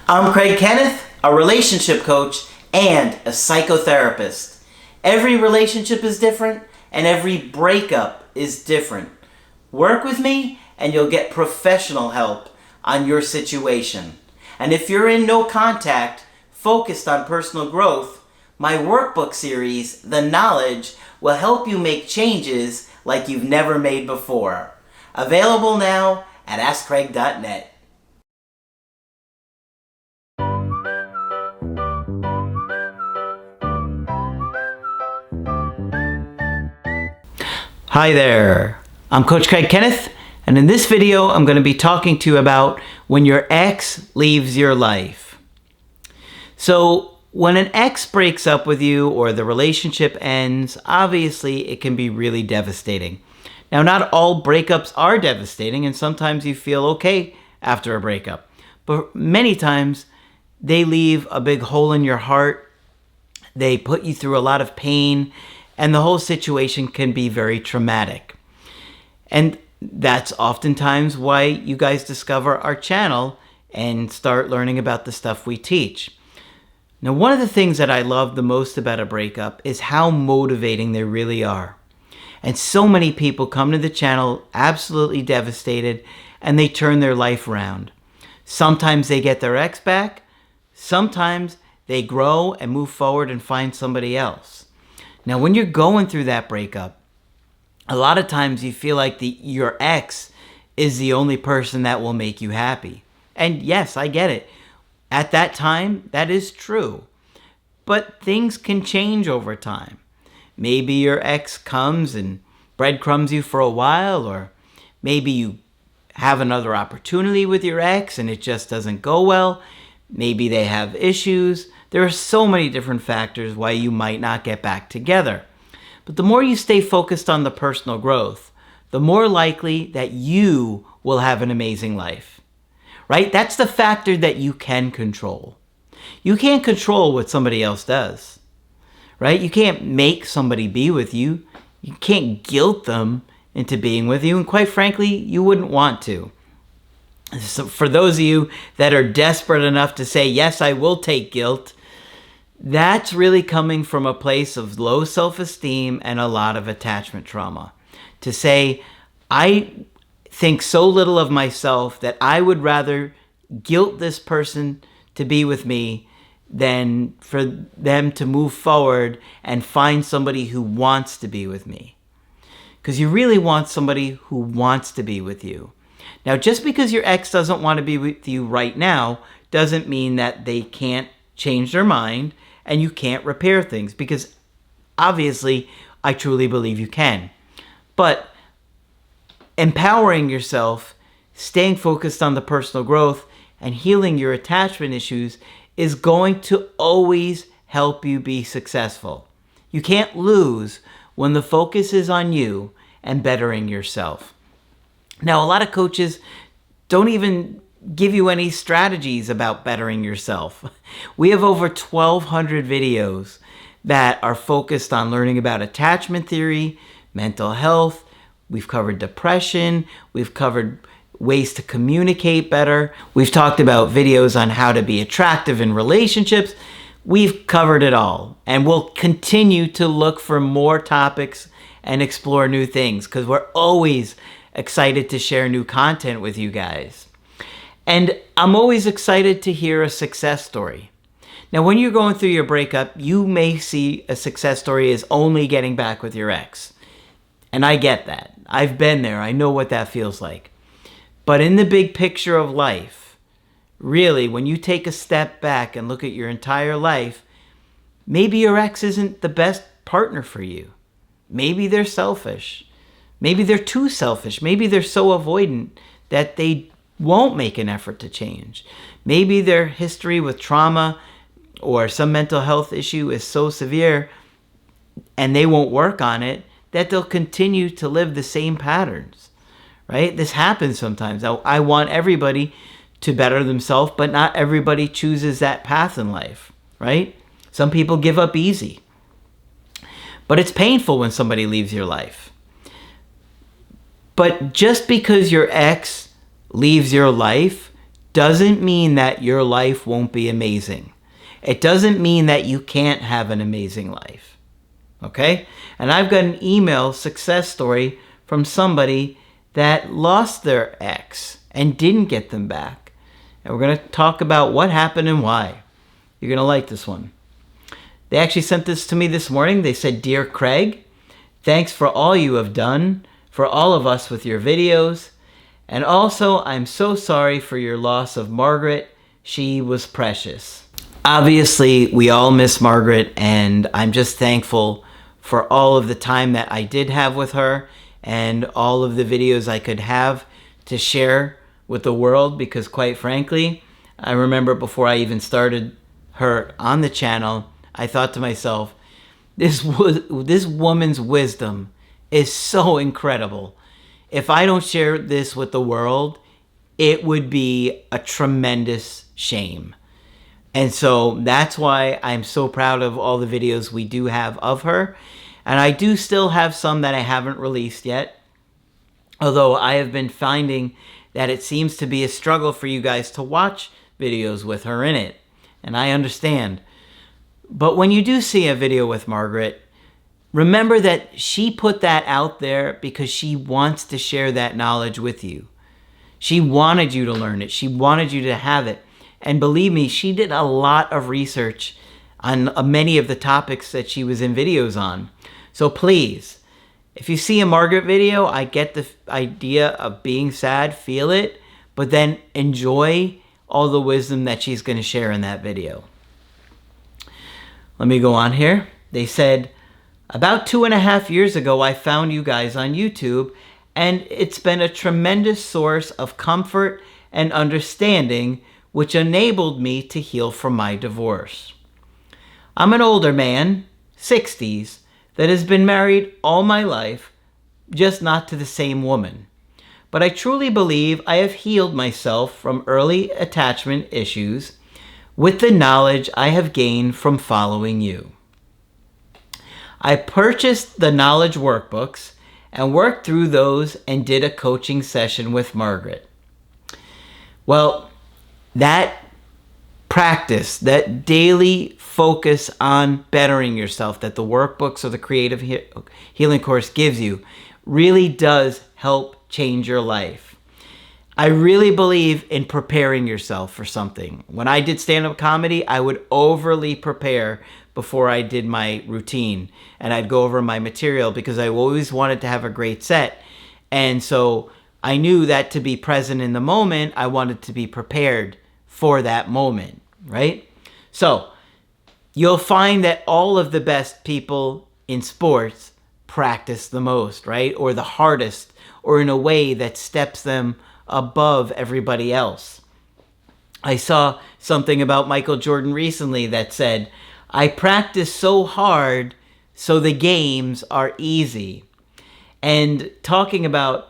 I'm Kenneth, a relationship coach and a psychotherapist. Every relationship is different and every breakup is different. Work with me and you'll get professional help on your situation. And if you're in no contact, focused on personal growth, my workbook series, The Knowledge, will help you make changes like you've never made before. Available now at AskCraig.net. Hi there, I'm Coach Kenneth, and in this video I'm going to be talking to you about when your ex leaves your life. So when an ex breaks up with you or the relationship ends, obviously it can be really devastating. Now, not all breakups are devastating, and sometimes you feel okay after a breakup, but many times they leave a big hole in your heart. They put you through a lot of pain, and the whole situation can be very traumatic. And that's oftentimes why you guys discover our channel and start learning about the stuff we teach. Now, one of the things that I love the most about a breakup is how motivating they really are. And so many people come to the channel absolutely devastated, and they turn their life around. Sometimes they get their ex back. Sometimes they grow and move forward and find somebody else. Now, when you're going through that breakup, a lot of times you feel like your ex is the only person that will make you happy. And yes, I get it. At that time, that is true. But things can change over time. Maybe your ex comes and breadcrumbs you for a while, or maybe you have another opportunity with your ex and it just doesn't go well. Maybe they have issues. There are so many different factors why you might not get back together. But the more you stay focused on the personal growth, the more likely that you will have an amazing life, right? That's the factor that you can control. You can't control what somebody else does, right? You can't make somebody be with you. You can't guilt them into being with you. And quite frankly, you wouldn't want to. So for those of you that are desperate enough to say, yes, I will take guilt, that's really coming from a place of low self-esteem and a lot of attachment trauma. To say, I think so little of myself that I would rather guilt this person to be with me than for them to move forward and find somebody who wants to be with me. Because you really want somebody who wants to be with you. Now, just because your ex doesn't want to be with you right now doesn't mean that they can't change their mind and you can't repair things, because obviously I truly believe you can. But empowering yourself, staying focused on the personal growth, and healing your attachment issues is going to always help you be successful. You can't lose when the focus is on you and bettering yourself. Now, a lot of coaches don't even give you any strategies about bettering yourself. We have over 1,200 videos that are focused on learning about attachment theory, mental health. We've covered depression. We've covered ways to communicate better. We've talked about videos on how to be attractive in relationships. We've covered it all, and we'll continue to look for more topics and explore new things, because we're always excited to share new content with you guys. And I'm always excited to hear a success story. Now, when you're going through your breakup, you may see a success story as only getting back with your ex. And I get that. I've been there. I know what that feels like. But in the big picture of life, really, when you take a step back and look at your entire life, maybe your ex isn't the best partner for you. Maybe they're selfish. Maybe they're too selfish. Maybe they're so avoidant that they won't make an effort to change. Maybe their history with trauma or some mental health issue is so severe and they won't work on it that they'll continue to live the same patterns, right? This happens sometimes. I want everybody to better themselves, but not everybody chooses that path in life, right? Some people give up easy. But it's painful when somebody leaves your life. But just because your ex leaves your life doesn't mean that your life won't be amazing. It doesn't mean that you can't have an amazing life. Okay? And I've got an email success story from somebody that lost their ex and didn't get them back. And we're going to talk about what happened and why. You're going to like this one. They actually sent this to me this morning. They said, "Dear Craig, thanks for all you have done for all of us with your videos. And also, I'm so sorry for your loss of Margaret. She was precious." Obviously, we all miss Margaret, and I'm just thankful for all of the time that I did have with her and all of the videos I could have to share with the world, because quite frankly, I remember before I even started her on the channel, I thought to myself, this woman's wisdom is so incredible. If I don't share this with the world, it would be a tremendous shame. And so that's why I'm so proud of all the videos we do have of her. And I do still have some that I haven't released yet. Although I have been finding that it seems to be a struggle for you guys to watch videos with her in it. And I understand. But when you do see a video with Margaret, remember that she put that out there because she wants to share that knowledge with you. She wanted you to learn it. She wanted you to have it. And believe me, she did a lot of research on many of the topics that she was in videos on. So please, if you see a Margaret video, I get the idea of being sad, feel it, but then enjoy all the wisdom that she's going to share in that video. Let me go on here. They said, "About 2.5 years ago, I found you guys on YouTube, and it's been a tremendous source of comfort and understanding, which enabled me to heal from my divorce. I'm an older man, 60s, that has been married all my life, just not to the same woman. But I truly believe I have healed myself from early attachment issues with the knowledge I have gained from following you. I purchased the knowledge workbooks and worked through those and did a coaching session with Margaret." Well, that practice, that daily focus on bettering yourself that the workbooks or the creative healing course gives you really does help change your life. I really believe in preparing yourself for something. When I did stand-up comedy, I would overly prepare before I did my routine, and I'd go over my material because I always wanted to have a great set. And so I knew that to be present in the moment, I wanted to be prepared for that moment, right? So you'll find that all of the best people in sports practice the most, right? Or the hardest, or in a way that steps them above everybody else. I saw something about Michael Jordan recently that said, "I practice so hard so the games are easy." And talking about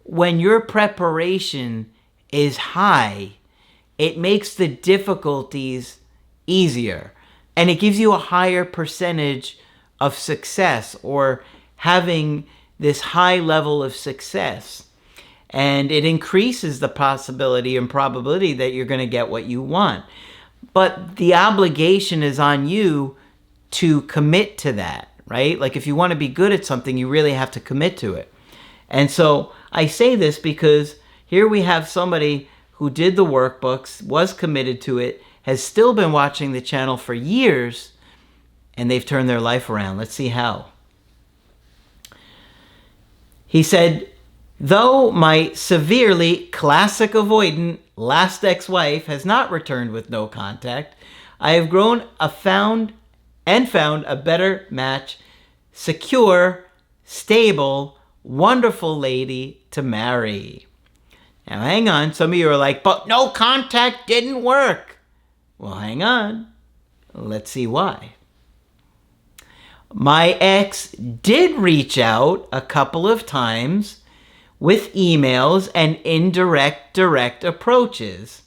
when your preparation is high, it makes the difficulties easier, and it gives you a higher percentage of success, or having this high level of success. And it increases the possibility and probability that you're going to get what you want. But the obligation is on you to commit to that, right? Like if you want to be good at something, you really have to commit to it. And so I say this because here we have somebody who did the workbooks, was committed to it, has still been watching the channel for years, and they've turned their life around. Let's see how. He said, "Though my severely classic avoidant last ex-wife has not returned with no contact, I have grown found a better match, secure, stable, wonderful lady to marry." Now hang on, some of you are like, "But no contact didn't work." Well, hang on. Let's see why. "My ex did reach out a couple of times with emails and direct approaches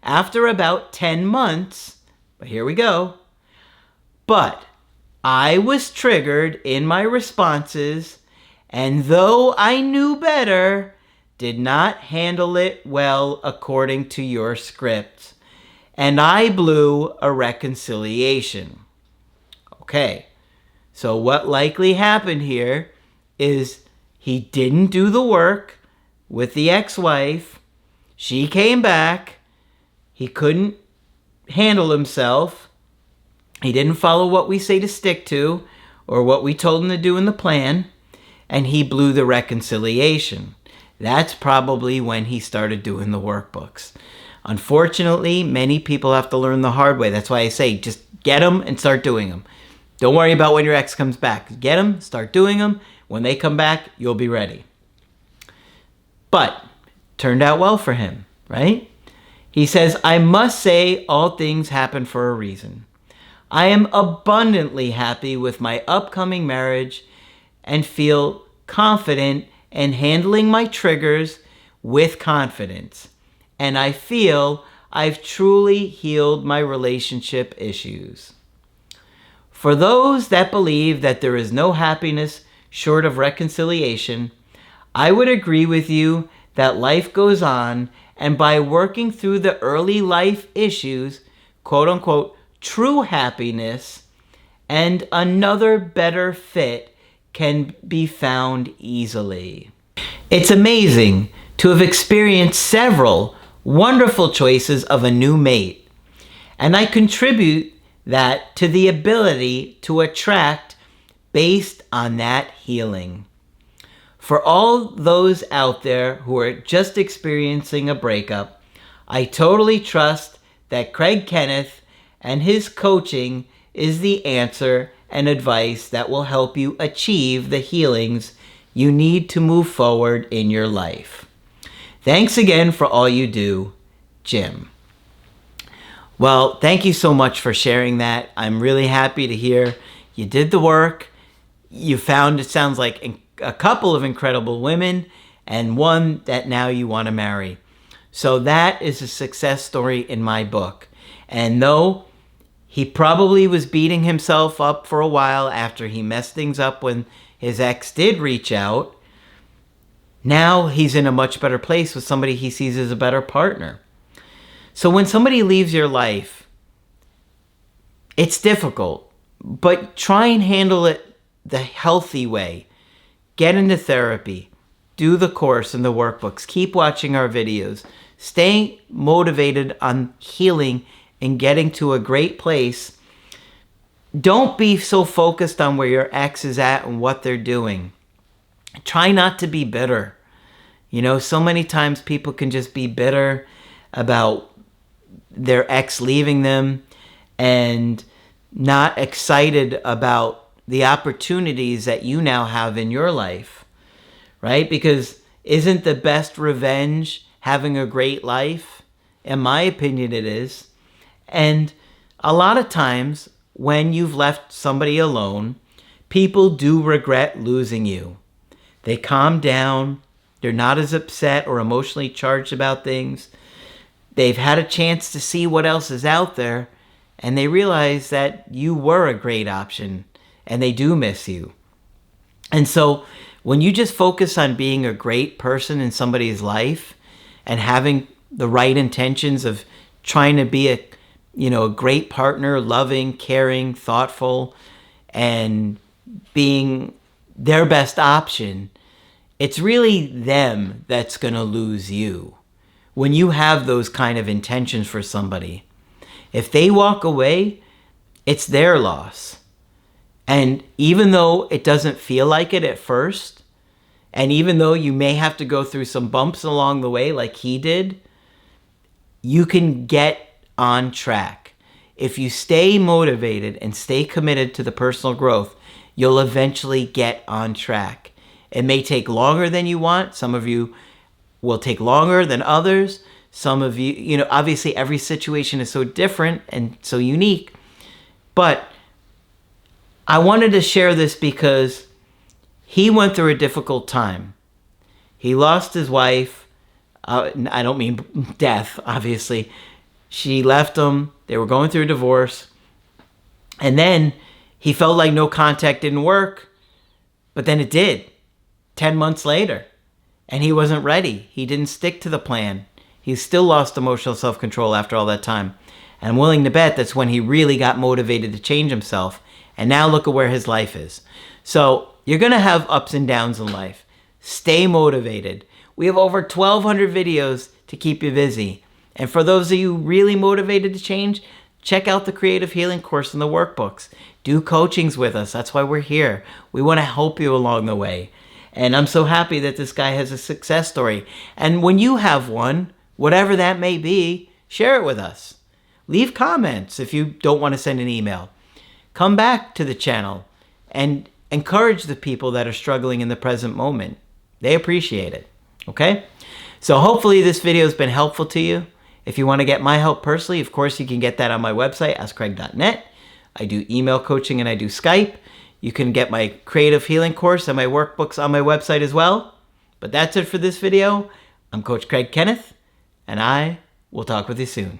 after about 10 months, but here we go. But I was triggered in my responses, and though I knew better, did not handle it well according to your script, and I blew a reconciliation. Okay, so what likely happened here is he didn't do the work with the ex-wife. She came back. He couldn't handle himself. He didn't follow what we say to stick to or what we told him to do in the plan, and he blew the reconciliation. That's probably when he started doing the workbooks. Unfortunately, many people have to learn the hard way. That's why I say just get them and start doing them. Don't worry about when your ex comes back. Get them, start doing them. When they come back, you'll be ready. But turned out well for him, right? He says, I must say all things happen for a reason. I am abundantly happy with my upcoming marriage and feel confident in handling my triggers with confidence. And I feel I've truly healed my relationship issues. For those that believe that there is no happiness short of reconciliation, I would agree with you that life goes on, and by working through the early life issues, quote unquote, true happiness and another better fit can be found easily. It's amazing to have experienced several wonderful choices of a new mate, and I contribute that to the ability to attract based on that healing. For all those out there who are just experiencing a breakup, I totally trust that Craig Kenneth and his coaching is the answer and advice that will help you achieve the healings you need to move forward in your life. Thanks again for all you do, Jim. Well, thank you so much for sharing that. I'm really happy to hear you did the work. You found, it sounds like, a couple of incredible women and one that now you want to marry. So that is a success story in my book. And though he probably was beating himself up for a while after he messed things up when his ex did reach out, now he's in a much better place with somebody he sees as a better partner. So when somebody leaves your life, it's difficult, but try and handle it the healthy way. Get into therapy, do the course and the workbooks, keep watching our videos, stay motivated on healing and getting to a great place. Don't be so focused on where your ex is at and what they're doing. Try not to be bitter. You know, so many times people can just be bitter about their ex leaving them and not excited about the opportunities that you now have in your life, right? Because isn't the best revenge having a great life? In my opinion, it is. And a lot of times when you've left somebody alone, people do regret losing you. They calm down. They're not as upset or emotionally charged about things. They've had a chance to see what else is out there, and they realize that you were a great option, and they do miss you. And so when you just focus on being a great person in somebody's life and having the right intentions of trying to be a great partner, loving, caring, thoughtful, and being their best option, it's really them that's going to lose you. When you have those kind of intentions for somebody, if they walk away, it's their loss. And even though it doesn't feel like it at first, and even though you may have to go through some bumps along the way like he did, you can get on track. If you stay motivated and stay committed to the personal growth, you'll eventually get on track. It may take longer than you want. Some of you will take longer than others. Some of you, obviously every situation is so different and so unique. But I wanted to share this because he went through a difficult time. He lost his wife. I don't mean death, obviously. She left him. They were going through a divorce. And then he felt like no contact didn't work. But then it did. 10 months later. and he wasn't ready. He didn't stick to the plan. He still lost emotional self-control after all that time. And I'm willing to bet that's when he really got motivated to change himself. And now look at where his life is. So you're going to have ups and downs in life. Stay motivated. We have over 1,200 videos to keep you busy. And for those of you really motivated to change, check out the Creative Healing course and the workbooks. Do coachings with us. That's why we're here. We want to help you along the way. And I'm so happy that this guy has a success story. And when you have one, whatever that may be, share it with us. Leave comments if you don't want to send an email. Come back to the channel and encourage the people that are struggling in the present moment. They appreciate it. Okay? So hopefully this video has been helpful to you. If you want to get my help personally, of course, you can get that on my website, askcraig.net. I do email coaching and I do Skype. You can get my Creative Healing course and my workbooks on my website as well. But that's it for this video. I'm Coach Craig Kenneth, and I will talk with you soon.